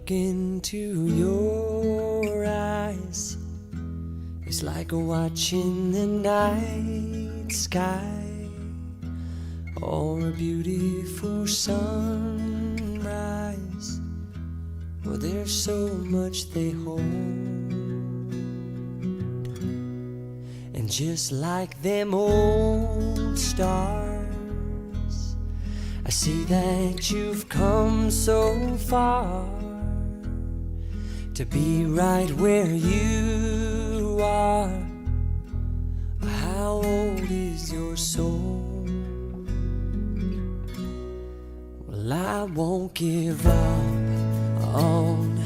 look into your eyes, it's like watching the night sky or a beautiful sunrise. Well, there's so much they hold, and just like them old stars, I see that you've come so far to be right where you are. How old is your soul? Well, I won't give up on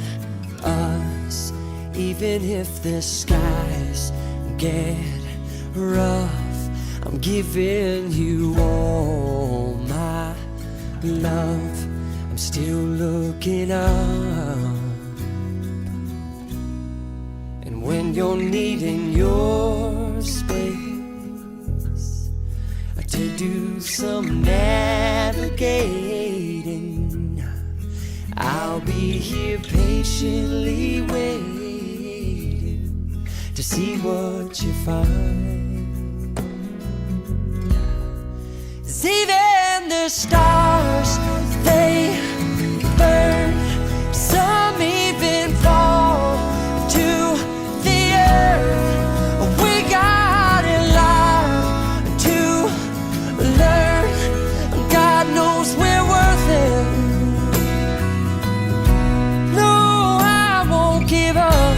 us, even if the skies get rough. I'm giving you all my love. I'm still looking up, and when you're needing your space to do some navigating, I'll be here patiently waiting to see what you find. 'Cause even the stars, they burn, some even fall to the earth. We got a lot to learn. God knows we're worth it. No, I won't give up.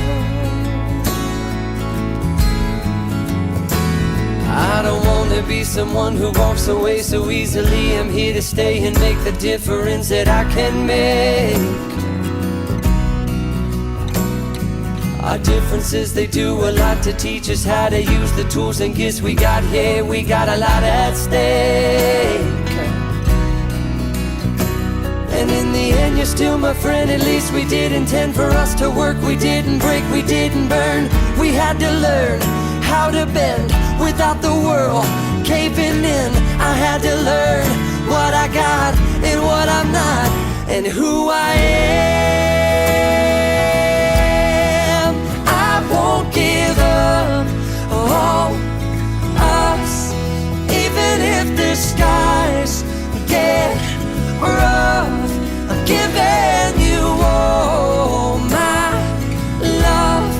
I don't want to be someone who walks away so easily. I'm here to stay and make the difference that I can make. Our differences, they do a lot to teach us how to use the tools and gifts we got here. We got a lot at stake, and in the end you're still my friend. At least we did intend for us to work. We didn't break, we didn't burn. We had to learn how to bend without the world caving in. I had to learn what I got and what I'm not, and who I am. I won't give up on us, even if the skies get rough. I'm giving you all my love.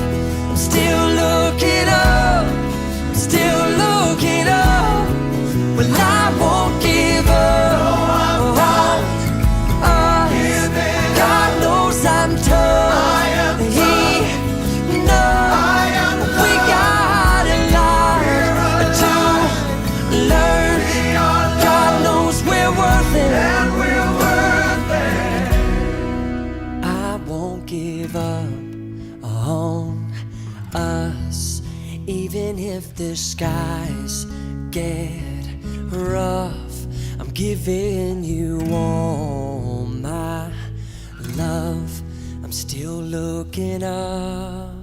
I'm still looking up, still looking up. Well, I won't give up on us. God knows I'm tough. He knows we got a lot to learn. God knows we're worth it. I won't give up on us, even if the skies get rough. I'm giving you all my love. I'm still looking up.